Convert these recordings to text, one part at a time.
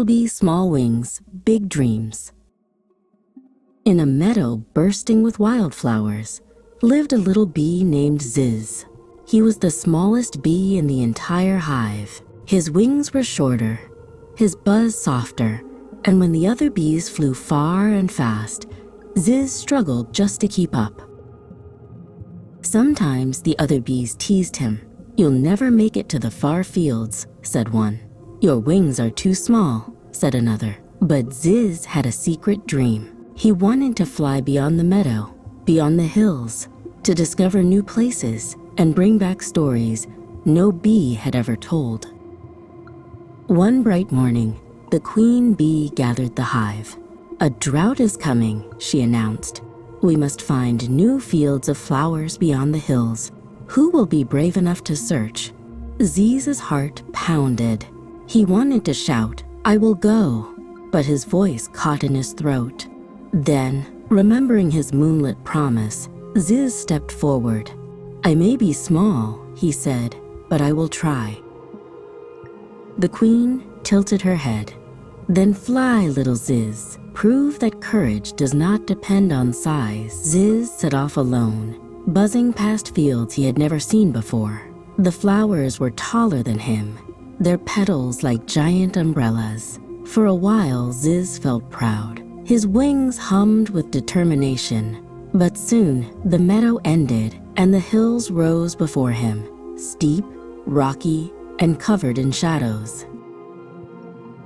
Bee, small wings, big dreams. In a meadow bursting with wildflowers lived a little bee named Ziz. He was the smallest bee in the entire hive. His wings were shorter, his buzz softer, and when the other bees flew far and fast, Ziz struggled just to keep up. Sometimes the other bees teased him. "You'll never make it to the far fields," said one. "Your wings are too small," said another. But Ziz had a secret dream. He wanted to fly beyond the meadow, beyond the hills, to discover new places and bring back stories no bee had ever told. One bright morning, the queen bee gathered the hive. "A drought is coming," she announced. "We must find new fields of flowers beyond the hills. Who will be brave enough to search?" Ziz's heart pounded. He wanted to shout, "I will go," but his voice caught in his throat. Then, remembering his moonlit promise, Ziz stepped forward. "I may be small," he said, "but I will try." The queen tilted her head. "Then fly, little Ziz. Prove that courage does not depend on size." Ziz set off alone, buzzing past fields he had never seen before. The flowers were taller than him, their petals like giant umbrellas. For a while, Ziz felt proud. His wings hummed with determination. But soon, the meadow ended and the hills rose before him, steep, rocky, and covered in shadows.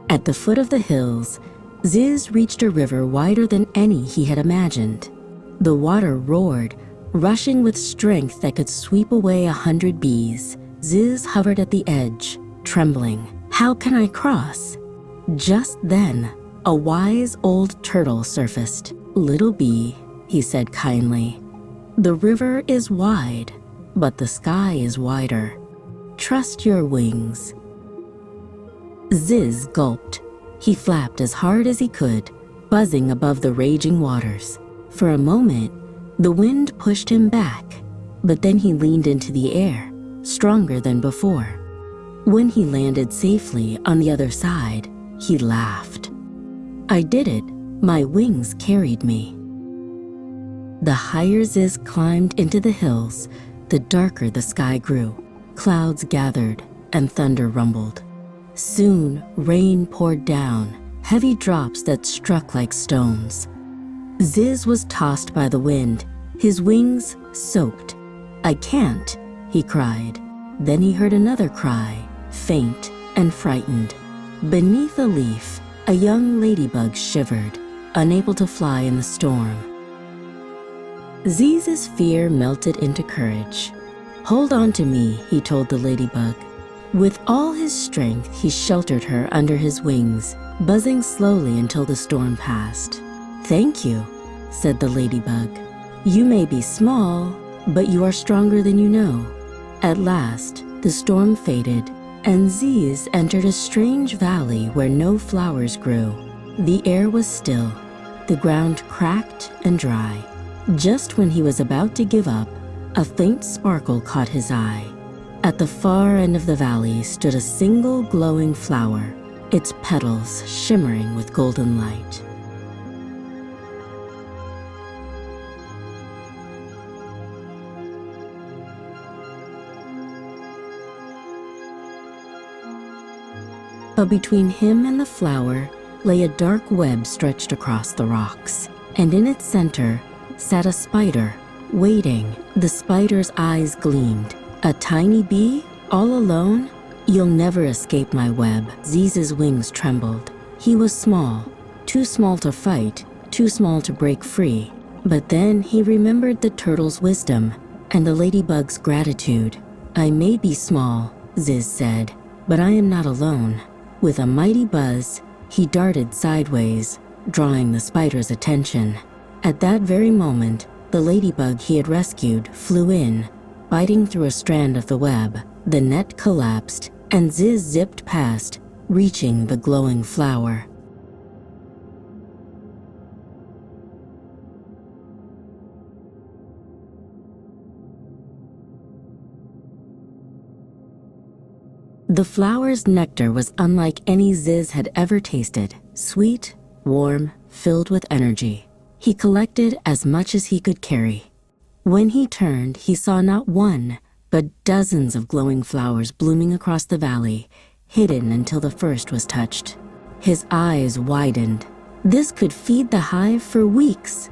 At the foot of the hills, Ziz reached a river wider than any he had imagined. The water roared, rushing with strength that could sweep away 100 bees. Ziz hovered at the edge, trembling. "How can I cross?" Just then, a wise old turtle surfaced. "Little bee," he said kindly, "the river is wide, but the sky is wider. Trust your wings." Ziz gulped. He flapped as hard as he could, buzzing above the raging waters. For a moment, the wind pushed him back, but then he leaned into the air, stronger than before. When he landed safely on the other side, he laughed. "I did it. My wings carried me." The higher Ziz climbed into the hills, the darker the sky grew. Clouds gathered and thunder rumbled. Soon, rain poured down, heavy drops that struck like stones. Ziz was tossed by the wind, his wings soaked. "I can't," he cried. Then he heard another cry, faint and frightened. Beneath a leaf, a young ladybug shivered, unable to fly in the storm. Ziz's fear melted into courage. "Hold on to me," he told the ladybug. With all his strength, he sheltered her under his wings, buzzing slowly until the storm passed. "Thank you," said the ladybug. "You may be small, but you are stronger than you know." At last, the storm faded, and Ziz entered a strange valley where no flowers grew. The air was still, the ground cracked and dry. Just when he was about to give up, a faint sparkle caught his eye. At the far end of the valley stood a single glowing flower, its petals shimmering with golden light. But between him and the flower lay a dark web stretched across the rocks, and in its center sat a spider, waiting. The spider's eyes gleamed. "A tiny bee, all alone? You'll never escape my web." Ziz's wings trembled. He was small, too small to fight, too small to break free. But then he remembered the turtle's wisdom and the ladybug's gratitude. "I may be small," Ziz said, "but I am not alone." With a mighty buzz, he darted sideways, drawing the spider's attention. At that very moment, the ladybug he had rescued flew in, biting through a strand of the web. The net collapsed, and Ziz zipped past, reaching the glowing flower. The flower's nectar was unlike any Ziz had ever tasted, sweet, warm, filled with energy. He collected as much as he could carry. When he turned, he saw not one, but dozens of glowing flowers blooming across the valley, hidden until the first was touched. His eyes widened. This could feed the hive for weeks.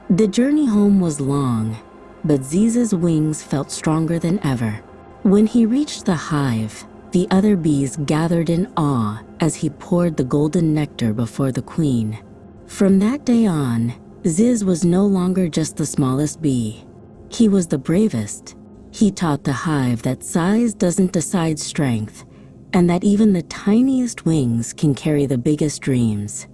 The journey home was long, but Ziz's wings felt stronger than ever. When he reached the hive, the other bees gathered in awe as he poured the golden nectar before the queen. From that day on, Ziz was no longer just the smallest bee. He was the bravest. He taught the hive that size doesn't decide strength, and that even the tiniest wings can carry the biggest dreams.